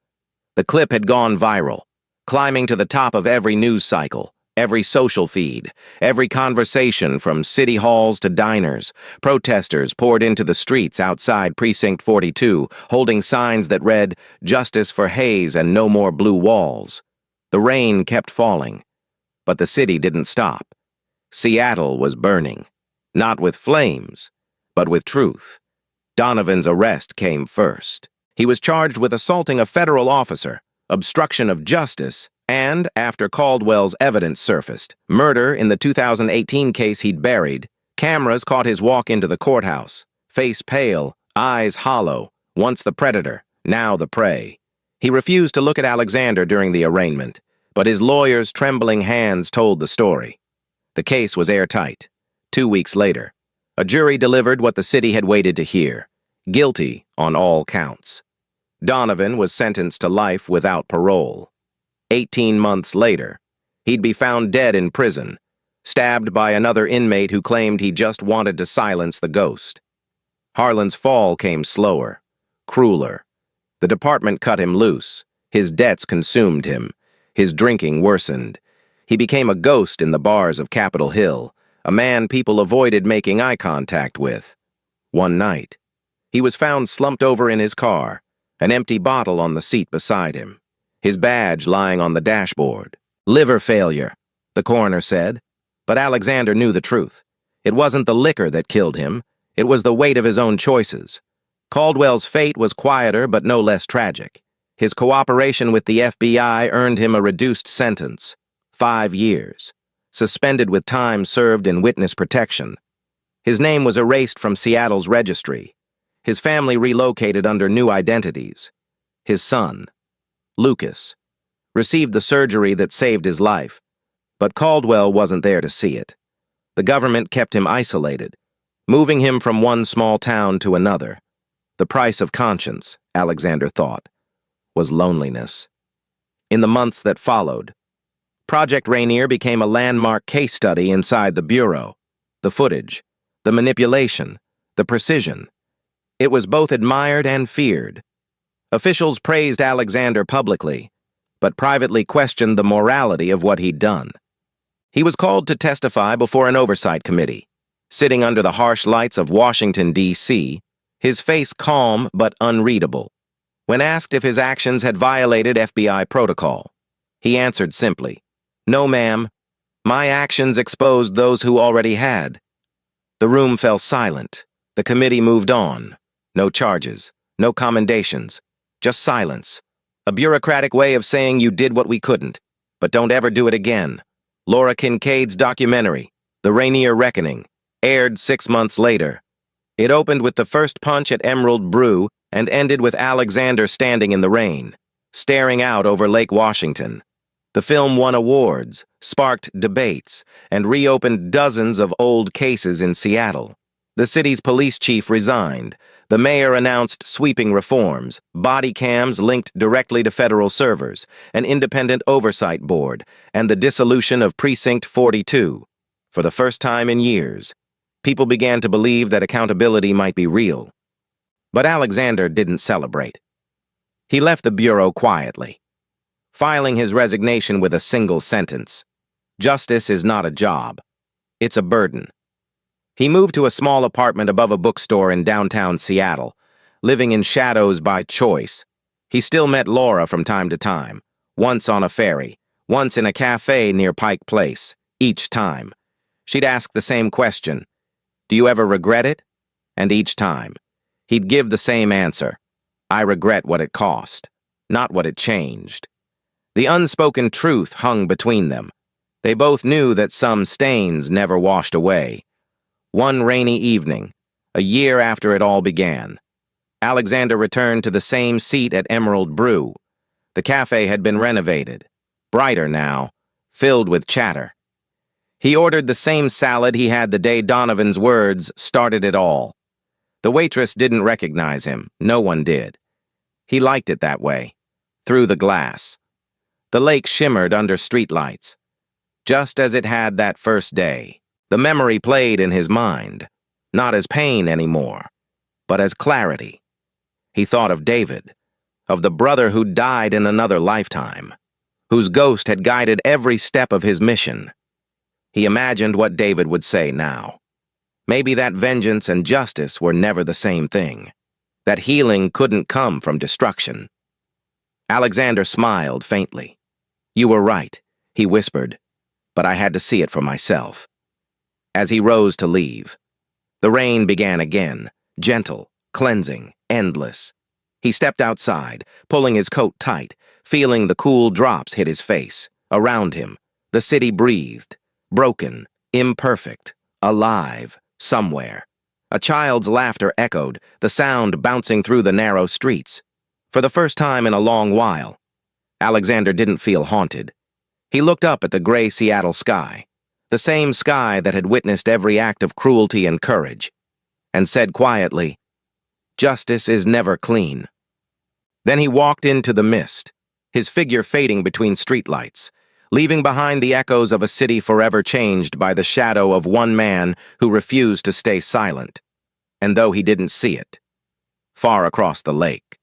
the clip had gone viral, climbing to the top of every news cycle, every social feed, every conversation from city halls to diners. Protesters poured into the streets outside Precinct 42, holding signs that read, "Justice for Hayes and no more blue walls." The rain kept falling, but the city didn't stop. Seattle was burning, not with flames, but with truth. Donovan's arrest came first. He was charged with assaulting a federal officer, obstruction of justice, and, after Caldwell's evidence surfaced, murder in the 2018 case he'd buried. Cameras caught his walk into the courthouse, face pale, eyes hollow, once the predator, now the prey. He refused to look at Alexander during the arraignment, but his lawyer's trembling hands told the story. The case was airtight. 2 weeks later, a jury delivered what the city had waited to hear: guilty on all counts. Donovan was sentenced to life without parole. 18 months later, he'd be found dead in prison, stabbed by another inmate who claimed he just wanted to silence the ghost. Harlan's fall came slower, crueler. The department cut him loose. His debts consumed him. His drinking worsened. He became a ghost in the bars of Capitol Hill, a man people avoided making eye contact with. One night, he was found slumped over in his car, an empty bottle on the seat beside him, his badge lying on the dashboard. Liver failure, the coroner said. But Alexander knew the truth. It wasn't the liquor that killed him. It was the weight of his own choices. Caldwell's fate was quieter but no less tragic. His cooperation with the FBI earned him a reduced sentence, 5 years, suspended with time served in witness protection. His name was erased from Seattle's registry. His family relocated under new identities. His son, Lucas, received the surgery that saved his life, but Caldwell wasn't there to see it. The government kept him isolated, moving him from one small town to another. The price of conscience, Alexander thought, was loneliness. In the months that followed, Project Rainier became a landmark case study inside the Bureau. The footage, the manipulation, the precision. It was both admired and feared. Officials praised Alexander publicly, but privately questioned the morality of what he'd done. He was called to testify before an oversight committee. Sitting under the harsh lights of Washington, D.C., his face calm but unreadable. When asked if his actions had violated FBI protocol, he answered simply, "No, ma'am. My actions exposed those who already had." The room fell silent. The committee moved on. No charges, no commendations, just silence. A bureaucratic way of saying you did what we couldn't, but don't ever do it again. Laura Kincaid's documentary, The Rainier Reckoning, aired 6 months later. It opened with the first punch at Emerald Brew and ended with Alexander standing in the rain, staring out over Lake Washington. The film won awards, sparked debates, and reopened dozens of old cases in Seattle. The city's police chief resigned. The mayor announced sweeping reforms, body cams linked directly to federal servers, an independent oversight board, and the dissolution of Precinct 42. For the first time in years, people began to believe that accountability might be real. But Alexander didn't celebrate. He left the bureau quietly, filing his resignation with a single sentence: "Justice is not a job. It's a burden." He moved to a small apartment above a bookstore in downtown Seattle, living in shadows by choice. He still met Laura from time to time, once on a ferry, once in a cafe near Pike Place. Each time, she'd ask the same question: "Do you ever regret it?" And each time, he'd give the same answer: "I regret what it cost, not what it changed." The unspoken truth hung between them. They both knew that some stains never washed away. One rainy evening, a year after it all began, Alexander returned to the same seat at Emerald Brew. The cafe had been renovated, brighter now, filled with chatter. He ordered the same salad he had the day Donovan's words started it all. The waitress didn't recognize him. No one did. He liked it that way, through the glass. The lake shimmered under streetlights, just as it had that first day. The memory played in his mind, not as pain anymore, but as clarity. He thought of David, of the brother who died in another lifetime, whose ghost had guided every step of his mission. He imagined what David would say now. Maybe that vengeance and justice were never the same thing, that healing couldn't come from destruction. Alexander smiled faintly. "You were right," he whispered, "but I had to see it for myself." As he rose to leave, the rain began again, gentle, cleansing, endless. He stepped outside, pulling his coat tight, feeling the cool drops hit his face. Around him, the city breathed, broken, imperfect, alive, somewhere. A child's laughter echoed, the sound bouncing through the narrow streets. For the first time in a long while, Alexander didn't feel haunted. He looked up at the gray Seattle sky, the same sky that had witnessed every act of cruelty and courage, and said quietly, "Justice is never clean." Then he walked into the mist, his figure fading between streetlights, leaving behind the echoes of a city forever changed by the shadow of one man who refused to stay silent, and though he didn't see it, far across the lake.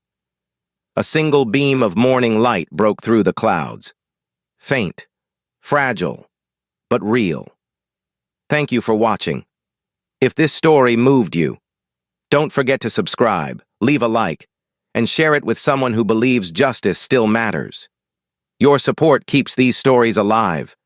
A single beam of morning light broke through the clouds, faint, fragile, but real. Thank you for watching. If this story moved you, don't forget to subscribe, leave a like, and share it with someone who believes justice still matters. Your support keeps these stories alive,